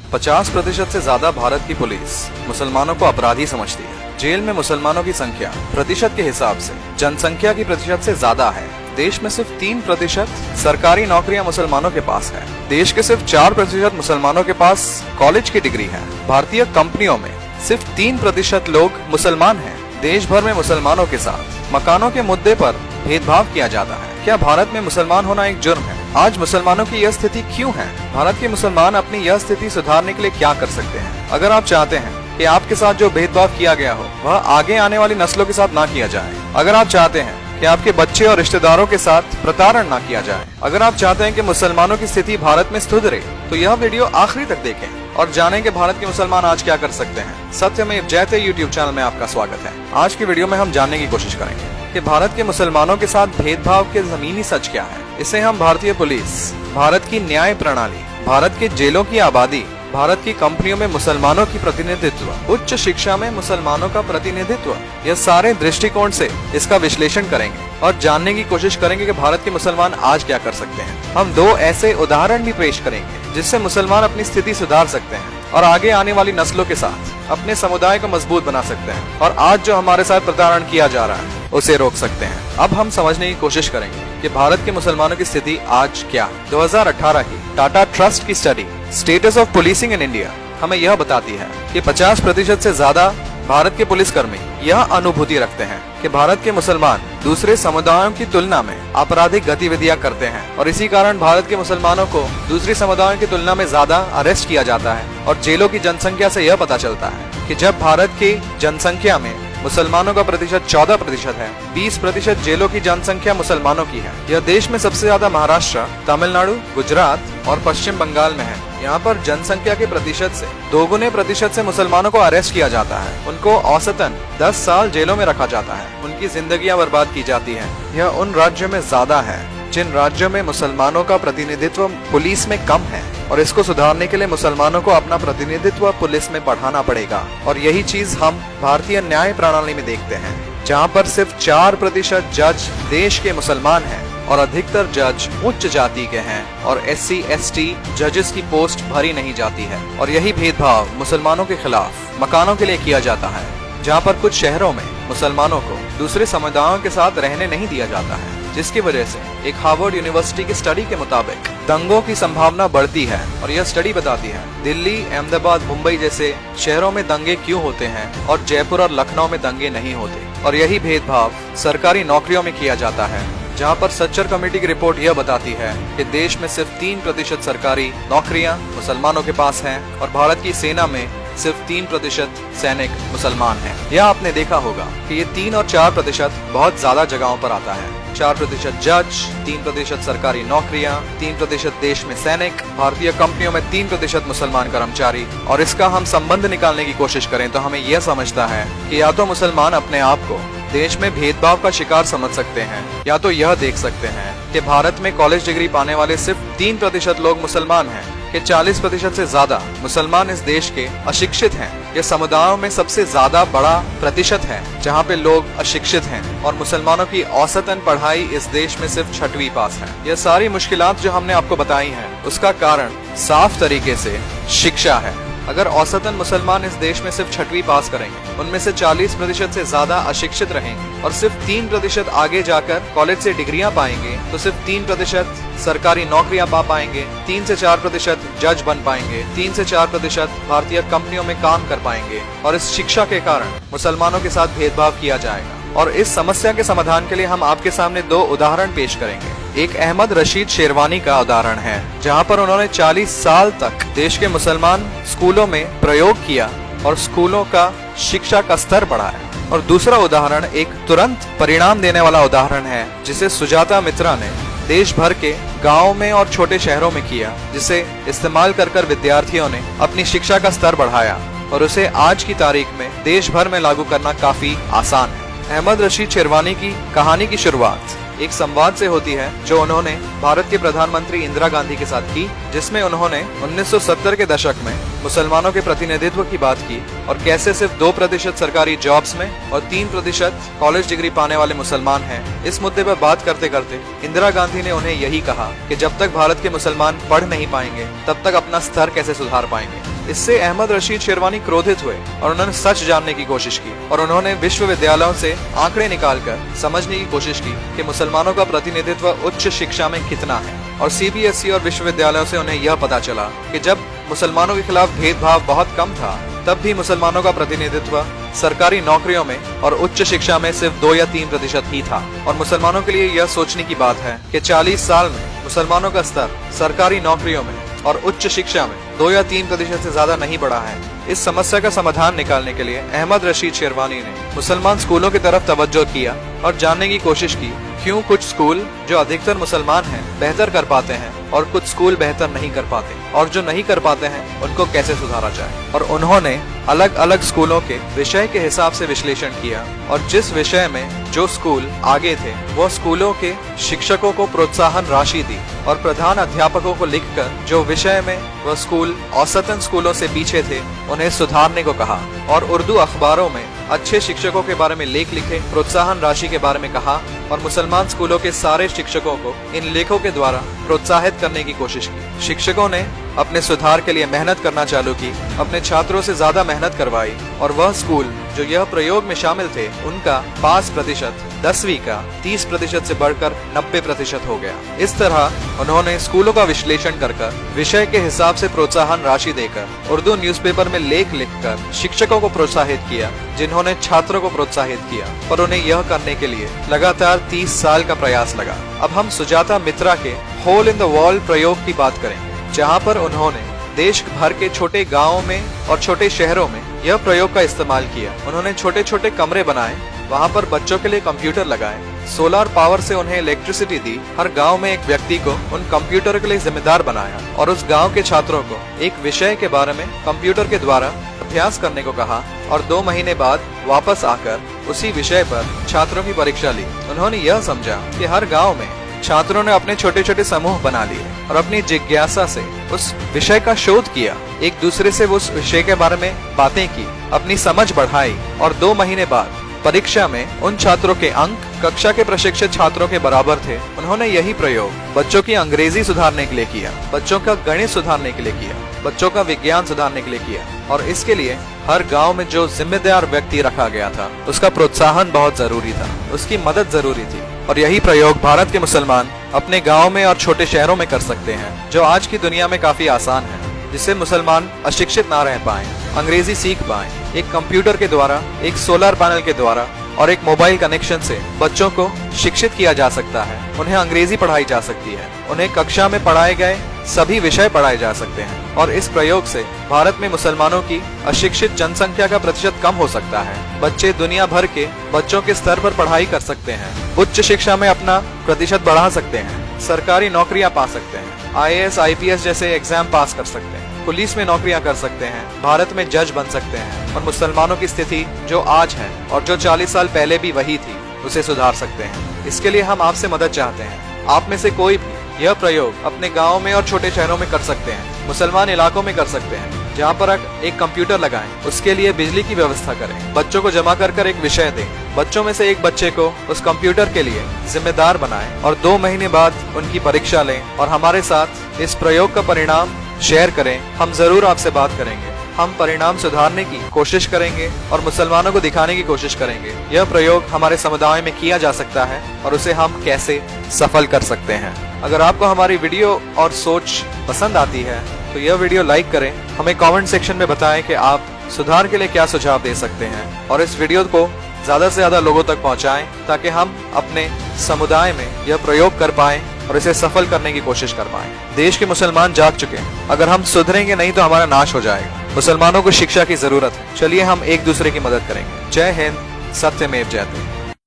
50% से ज्यादा भारत की पुलिस मुसलमानों को अपराधी समझती है। जेल में मुसलमानों की संख्या प्रतिशत के हिसाब से जनसंख्या की प्रतिशत से ज्यादा है। देश में सिर्फ 3% सरकारी नौकरियां मुसलमानों के पास है। देश के सिर्फ 4% मुसलमानों के पास कॉलेज की डिग्री है। भारतीय कंपनियों में सिर्फ 3% लोग मुसलमान हैं। देश भर में मुसलमानों के साथ मकानों के मुद्दे पर भेदभाव किया जाता है। क्या भारत में मुसलमान होना एक जुर्म है? आज मुसलमानों की यह स्थिति क्यों है? भारत के मुसलमान अपनी यह स्थिति सुधारने के लिए क्या कर सकते हैं? अगर आप चाहते हैं कि आपके साथ जो भेदभाव किया गया हो वह आगे आने वाली नस्लों के साथ ना किया जाए, अगर आप चाहते हैं कि आपके बच्चे और रिश्तेदारों के साथ प्रताड़ना ना किया जाए, अगर आप चाहते हैं कि मुसलमानों की स्थिति भारत में सुधरे, तो यह वीडियो आखिरी तक देखें और जानें कि भारत के मुसलमान आज क्या कर सकते हैं। सत्यमेव जयते यूट्यूब चैनल में आपका स्वागत है। आज की वीडियो में हम जानने की कोशिश करेंगे कि भारत के मुसलमानों के साथ भेदभाव के जमीनी सच क्या है। इसे हम भारतीय पुलिस, भारत की न्याय प्रणाली, भारत के जेलों की आबादी, भारत की कंपनियों में मुसलमानों की प्रतिनिधित्व, उच्च शिक्षा में मुसलमानों का प्रतिनिधित्व, यह सारे दृष्टिकोण से इसका विश्लेषण करेंगे और जानने की कोशिश करेंगे कि भारत के मुसलमान आज क्या कर सकते हैं। हम 2 ऐसे उदाहरण भी पेश करेंगे जिससे मुसलमान अपनी स्थिति सुधार सकते हैं और आगे आने वाली नस्लों के साथ अपने समुदाय को मजबूत बना सकते हैं और आज जो हमारे साथ प्रताड़ना किया जा रहा है उसे रोक सकते हैं। अब हम समझने की कोशिश करेंगे कि भारत के मुसलमानों की स्थिति आज क्या है। 2018 की टाटा ट्रस्ट की study status of policing in India हमें यह बताती है कि 50% से ज्यादा भारत के पुलिसकर्मी यह अनुभूति रखते हैं कि भारत के मुसलमान दूसरे समुदायों की तुलना में आपराधिक गतिविधियां करते हैं और इसी कारण भारत के मुसलमानों को दूसरी समुदायों की तुलना में ज्यादा अरेस्ट किया जाता है। और जेलों की जनसंख्या से यह पता चलता है कि जब भारत की जनसंख्या में मुसलमानों का प्रतिशत 14% है, 20% जेलों की जनसंख्या मुसलमानों की है। यह देश में सबसे ज्यादा महाराष्ट्र, तमिलनाडु, गुजरात और पश्चिम बंगाल में है। यहाँ पर जनसंख्या के प्रतिशत से 2 प्रतिशत से मुसलमानों को अरेस्ट किया जाता है। उनको औसतन 10 साल जेलों में रखा जाता है। उनकी जिंदगियां बर्बाद की जाती है। यह उन राज्यों में ज्यादा है जिन राज्यों में मुसलमानों का प्रतिनिधित्व पुलिस में कम है और इसको सुधारने के लिए मुसलमानों को अपना प्रतिनिधित्व पुलिस में बढ़ाना पड़ेगा। और यही चीज हम भारतीय न्याय प्रणाली में देखते हैं, जहाँ पर सिर्फ 4% जज देश के मुसलमान हैं और अधिकतर जज उच्च जाति के हैं और SC ST जजेस की पोस्ट भरी नहीं जाती है। और यही भेदभाव मुसलमानों के खिलाफ मकानों के लिए किया जाता है, जहाँ पर कुछ शहरों में मुसलमानों को दूसरे समुदायों के साथ रहने नहीं दिया जाता है, जिसकी वजह से एक हार्वर्ड यूनिवर्सिटी की स्टडी के मुताबिक दंगों की संभावना बढ़ती है। और यह स्टडी बताती है दिल्ली, अहमदाबाद, मुंबई जैसे शहरों में दंगे क्यों होते हैं और जयपुर और लखनऊ में दंगे नहीं होते। और यही भेदभाव सरकारी नौकरियों में किया जाता है, जहाँ पर सच्चर कमेटी की रिपोर्ट यह बताती है कि देश में सिर्फ 3% सरकारी नौकरियां मुसलमानों के पास हैं और भारत की सेना में सिर्फ 3% सैनिक मुसलमान हैं। यह आपने देखा होगा कि ये 3 और 4% बहुत ज्यादा जगहों पर आता है। 4% जज, 3% सरकारी नौकरियां, 3% देश में सैनिक, भारतीय कंपनियों में 3% मुसलमान कर्मचारी। और इसका हम संबंध निकालने की कोशिश करें तो हमें यह समझता है कि या तो मुसलमान अपने आप को देश में भेदभाव का शिकार समझ सकते हैं, या तो यह देख सकते हैं कि भारत में कॉलेज डिग्री पाने वाले सिर्फ 3% लोग मुसलमान हैं, कि 40% से ज्यादा मुसलमान इस देश के अशिक्षित हैं। ये समुदायों में सबसे ज्यादा बड़ा प्रतिशत है जहाँ पे लोग अशिक्षित हैं और मुसलमानों की औसतन पढ़ाई इस देश में सिर्फ 6वीं पास है। यह सारी मुश्किलात जो हमने आपको बताई हैं उसका कारण साफ तरीके से शिक्षा है। अगर औसतन मुसलमान इस देश में सिर्फ 6वीं पास करेंगे, उनमें से 40% से ज्यादा अशिक्षित रहेंगे और सिर्फ 3% आगे जाकर कॉलेज से डिग्रियां पाएंगे, तो सिर्फ 3% सरकारी नौकरियां पा पाएंगे, 3 से 4% जज बन पाएंगे, 3 से 4% भारतीय कंपनियों में काम कर पाएंगे। और इस शिक्षा के कारण मुसलमानों के साथ भेदभाव किया जाएगा। और इस समस्या के समाधान के लिए हम आपके सामने 2 उदाहरण पेश करेंगे। एक अहमद रशीद शेरवानी का उदाहरण है, जहां पर उन्होंने 40 साल तक देश के मुसलमान स्कूलों में प्रयोग किया और स्कूलों का शिक्षा का स्तर बढ़ाया। और दूसरा उदाहरण एक तुरंत परिणाम देने वाला उदाहरण है, जिसे सुजाता मित्रा ने देश भर के गाँव में और छोटे शहरों में किया, जिसे इस्तेमाल कर विद्यार्थियों ने अपनी शिक्षा का स्तर बढ़ाया और उसे आज की तारीख में देश भर में लागू करना काफी आसान है। अहमद रशीद शेरवानी की कहानी की शुरुआत एक संवाद से होती है जो उन्होंने भारत के प्रधानमंत्री इंदिरा गांधी के साथ की, जिसमें उन्होंने 1970 के दशक में मुसलमानों के प्रतिनिधित्व की बात की और कैसे सिर्फ 2% सरकारी जॉब्स में और 3% कॉलेज डिग्री पाने वाले मुसलमान हैं। इस मुद्दे पर बात करते करते इंदिरा गांधी ने उन्हें यही कहा कि जब तक भारत के मुसलमान पढ़ नहीं पाएंगे तब तक अपना स्तर कैसे सुधार पाएंगे। इससे अहमद रशीद शेरवानी क्रोधित हुए और उन्होंने सच जानने की कोशिश की और उन्होंने विश्वविद्यालयों से आंकड़े निकालकर समझने की कोशिश की कि मुसलमानों का प्रतिनिधित्व उच्च शिक्षा में कितना है। और सीबीएसई और विश्वविद्यालयों से उन्हें यह पता चला कि जब मुसलमानों के खिलाफ भेदभाव बहुत कम था, तब भी मुसलमानों का प्रतिनिधित्व सरकारी नौकरियों में और उच्च शिक्षा में सिर्फ 2 या 3% ही था। और मुसलमानों के लिए यह सोचने की बात है कि 40 साल में मुसलमानों का स्तर सरकारी नौकरियों में और उच्च शिक्षा में 2 या 3% से ज्यादा नहीं बढ़ा है। इस समस्या का समाधान निकालने के लिए अहमद रशीद शेरवानी ने मुसलमान स्कूलों की तरफ तवज्जो किया और जानने की कोशिश की क्यों कुछ स्कूल जो अधिकतर मुसलमान हैं बेहतर कर पाते हैं और कुछ स्कूल बेहतर नहीं कर पाते, और जो नहीं कर पाते हैं उनको कैसे सुधारा जाए। और उन्होंने अलग अलग स्कूलों के विषय के हिसाब से विश्लेषण किया और जिस विषय में जो स्कूल आगे थे वो स्कूलों के शिक्षकों को प्रोत्साहन राशि दी और प्रधान अध्यापकों को लिखकर जो विषय में वह स्कूल औसतन स्कूलों से पीछे थे उन्हें सुधारने को कहा। और उर्दू अखबारों में अच्छे शिक्षकों के बारे में लेख लिखे, प्रोत्साहन राशि के बारे में कहा और मुसलमान स्कूलों के सारे शिक्षकों को इन लेखों के द्वारा प्रोत्साहित करने की कोशिश की। शिक्षकों ने अपने सुधार के लिए मेहनत करना चालू की, अपने छात्रों से ज्यादा मेहनत करवाई और वह स्कूल जो यह प्रयोग में शामिल थे उनका पास प्रतिशत 10वीं का 30% से बढ़कर 90% हो गया। इस तरह उन्होंने स्कूलों का विश्लेषण कर विषय के हिसाब से प्रोत्साहन राशि देकर उर्दू न्यूज़पेपर में लेख लिखकर शिक्षकों को प्रोत्साहित किया, जिन्होंने छात्रों को प्रोत्साहित किया। पर उन्हें यह करने के लिए लगातार 30 साल का प्रयास लगा। अब हम सुजाता मित्रा के होल इन द वॉल प्रयोग की बात करेंगे, जहाँ पर उन्होंने देश भर के छोटे गाँवों में और छोटे शहरों में यह प्रयोग का इस्तेमाल किया। उन्होंने छोटे छोटे कमरे बनाए, वहाँ पर बच्चों के लिए कंप्यूटर लगाए, सोलर पावर से उन्हें इलेक्ट्रिसिटी दी, हर गांव में एक व्यक्ति को उन कंप्यूटर के लिए जिम्मेदार बनाया और उस गांव के छात्रों को एक विषय के बारे में कंप्यूटर के द्वारा अभ्यास करने को कहा और 2 महीने बाद वापस आकर उसी विषय पर छात्रों की परीक्षा ली। उन्होंने यह समझा कि हर गाँव में छात्रों ने अपने छोटे छोटे समूह बना लिए और अपनी जिज्ञासा से उस विषय का शोध किया, एक दूसरे से उस विषय के बारे में बातें की, अपनी समझ बढ़ाई और 2 महीने बाद परीक्षा में उन छात्रों के अंक कक्षा के प्रशिक्षित छात्रों के बराबर थे। उन्होंने यही प्रयोग बच्चों की अंग्रेजी सुधारने के लिए किया, बच्चों का गणित सुधारने के लिए किया, बच्चों का विज्ञान सुधारने के लिए किया और इसके लिए हर गांव में जो जिम्मेदार व्यक्ति रखा गया था उसका प्रोत्साहन बहुत जरूरी था, उसकी मदद जरूरी थी। और यही प्रयोग भारत के मुसलमान अपने गाँव में और छोटे शहरों में कर सकते हैं, जो आज की दुनिया में काफी आसान है, जिससे मुसलमान अशिक्षित ना रह पाए, अंग्रेजी सीख पाए। एक कंप्यूटर के द्वारा, एक सोलर पैनल के द्वारा और एक मोबाइल कनेक्शन से बच्चों को शिक्षित किया जा सकता है, उन्हें अंग्रेजी पढ़ाई जा सकती है, उन्हें कक्षा में पढ़ाए गए सभी विषय पढ़ाए जा सकते हैं। और इस प्रयोग से भारत में मुसलमानों की अशिक्षित जनसंख्या का प्रतिशत कम हो सकता है। बच्चे दुनिया भर के बच्चों के स्तर पर पढ़ाई कर सकते हैं, उच्च शिक्षा में अपना प्रतिशत बढ़ा सकते हैं, सरकारी नौकरियां पा सकते हैं, IAS IPS जैसे एग्जाम पास कर सकते हैं, पुलिस में नौकरियां कर सकते हैं, भारत में जज बन सकते हैं और मुसलमानों की स्थिति जो आज है और जो 40 साल पहले भी वही थी उसे सुधार सकते हैं। इसके लिए हम आपसे मदद चाहते हैं। आप में से कोई भी यह प्रयोग अपने गाँव में और छोटे शहरों में कर सकते हैं, मुसलमान इलाकों में कर सकते हैं, जहाँ पर एक कंप्यूटर लगाएं, उसके लिए बिजली की व्यवस्था करें, बच्चों को जमा कर एक विषय दें, बच्चों में से एक बच्चे को उस कंप्यूटर के लिए जिम्मेदार बनाएं और 2 महीने बाद उनकी परीक्षा लें और हमारे साथ इस प्रयोग का परिणाम शेयर करें। हम जरूर आपसे बात करेंगे, हम परिणाम सुधारने की कोशिश करेंगे और मुसलमानों को दिखाने की कोशिश करेंगे यह प्रयोग हमारे समुदाय में किया जा सकता है और उसे हम कैसे सफल कर सकते हैं। अगर आपको हमारी वीडियो और सोच पसंद आती है तो यह वीडियो लाइक करें, हमें कमेंट सेक्शन में बताएं कि आप सुधार के लिए क्या सुझाव दे सकते हैं और इस वीडियो को ज्यादा से ज्यादा लोगों तक पहुंचाएं ताकि हम अपने समुदाय में यह प्रयोग कर पाएं और इसे सफल करने की कोशिश कर पाएं। देश के मुसलमान जाग चुके हैं, अगर हम सुधरेंगे नहीं तो हमारा नाश हो जाएगा। मुसलमानों को शिक्षा की जरूरत है, चलिए हम एक दूसरे की मदद करेंगे। जय हिंद, सत्यमेव जयते।